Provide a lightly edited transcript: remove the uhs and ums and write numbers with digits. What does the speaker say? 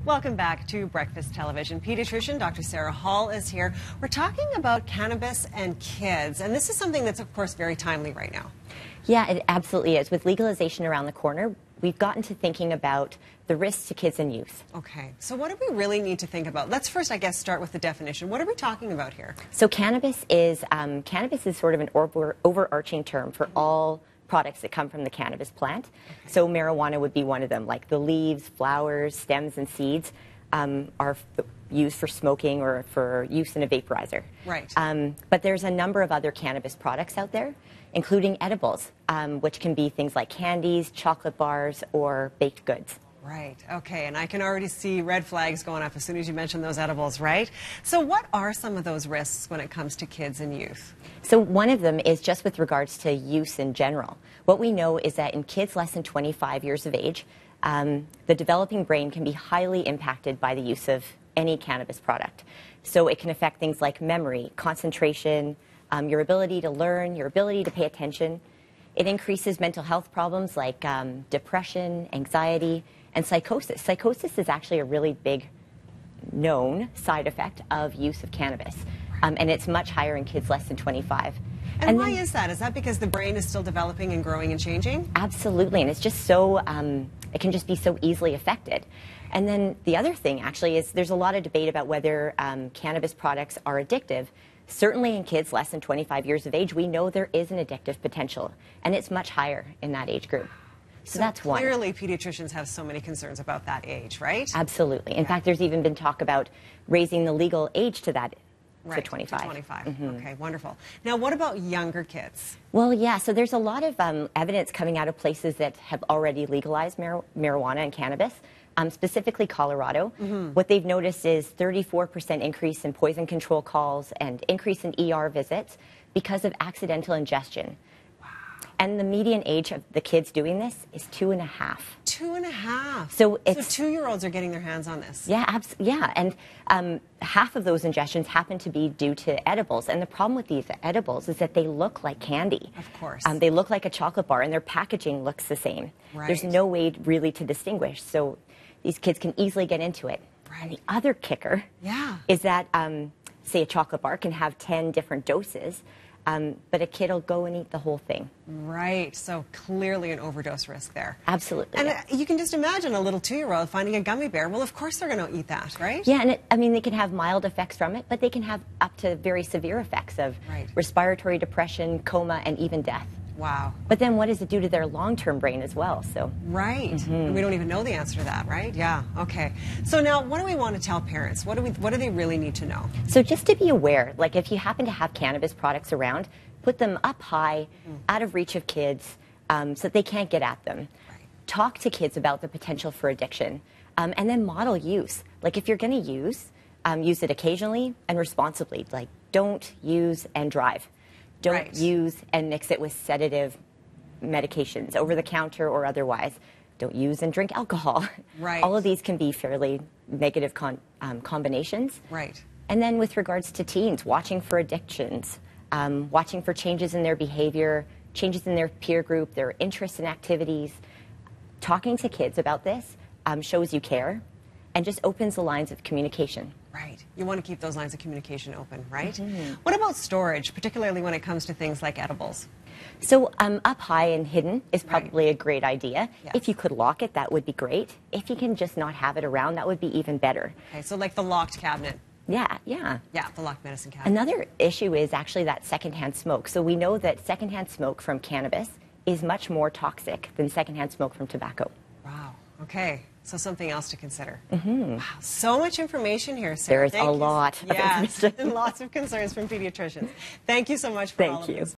Welcome back to Breakfast Television. Pediatrician Dr. Sarah Hall is here. We're talking about cannabis and kids, and this is something that's, of course, very timely right now. Yeah, it absolutely is. With legalization around the corner, we've gotten to thinking about the risks to kids and youth. Okay, so what do we really need to think about? Let's first, I guess, start with the definition. What are we talking about here? So cannabis is sort of an overarching term for all products that come from the cannabis plant. Okay. So marijuana would be one of them, like the leaves, flowers, stems, and seeds are used for smoking or for use in a vaporizer. Right. But there's a number of other cannabis products out there, including edibles, which can be things like candies, chocolate bars, or baked goods. Right. Okay. And I can already see red flags going up as soon as you mention those edibles, right? So what are some of those risks when it comes to kids and youth? So one of them is just with regards to use in general. What we know is that in kids less than 25 years of age, the developing brain can be highly impacted by the use of any cannabis product. So it can affect things like memory, concentration, your ability to learn, your ability to pay attention. It increases mental health problems like depression, anxiety, and psychosis. Psychosis is actually a really big known side effect of use of cannabis, and it's much higher in kids less than 25. And why is that? Is that because the brain is still developing and growing and changing? Absolutely, and it's just so, it can just be so easily affected. And then the other thing actually is there's a lot of debate about whether cannabis products are addictive. Certainly in kids less than 25 years of age, we know there is an addictive potential, and it's much higher in that age group. So that's one. Clearly, pediatricians have so many concerns about that age, right? Absolutely. In fact, there's even been talk about raising the legal age to that, to 25. To 25. Mm-hmm. Okay, wonderful. Now, what about younger kids? Well, yeah, so there's a lot of evidence coming out of places that have already legalized marijuana and cannabis. Specifically Colorado. Mm-hmm. What they've noticed is 34% increase in poison control calls and increase in ER visits because of accidental ingestion. Wow. And the median age of the kids doing this is 2.5. 2.5. So 2-year-olds are getting their hands on this. Yeah, yeah, and half of those ingestions happen to be due to edibles. And the problem with these edibles is that they look like candy. Of course. They look like a chocolate bar, and their packaging looks the same. Right. There's no way really to distinguish. So these kids can easily get into it. Right. And the other kicker is that, say, a chocolate bar can have 10 different doses, but a kid will go and eat the whole thing. Right. So clearly an overdose risk there. Absolutely. And you can just imagine a little 2-year-old finding a gummy bear. Well, of course they're going to eat that, right? Yeah, and they can have mild effects from it, but they can have up to very severe effects of respiratory depression, coma, and even death. Wow. But then what does it do to their long-term brain as well? So right. And we don't even know the answer to that, right? Yeah. Okay. So now what do we want to tell parents? What do they really need to know? So just to be aware, like if you happen to have cannabis products around, put them up high, out of reach of kids, so that they can't get at them. Right. Talk to kids about the potential for addiction, and then model use. Like if you're going to use it occasionally and responsibly. Like don't use and drive. Don't use and mix it with sedative medications, over the counter or otherwise. Don't use and drink alcohol. Right. All of these can be fairly negative combinations. Right. And then with regards to teens, watching for addictions, watching for changes in their behavior, changes in their peer group, their interests and activities. Talking to kids about this shows you care and just opens the lines of communication. Right. You want to keep those lines of communication open, right? Mm-hmm. What about storage, particularly when it comes to things like edibles? So up high and hidden is probably a great idea. Yes. If you could lock it, that would be great. If you can just not have it around, that would be even better. Okay, so like the locked cabinet. Yeah, yeah. Yeah, the locked medicine cabinet. Another issue is actually that secondhand smoke. So we know that secondhand smoke from cannabis is much more toxic than secondhand smoke from tobacco. Wow. Okay. So something else to consider. Mm-hmm. Wow, so much information here, Sarah. There's a lot of information. And lots of concerns from pediatricians. Thank you so much for all of this.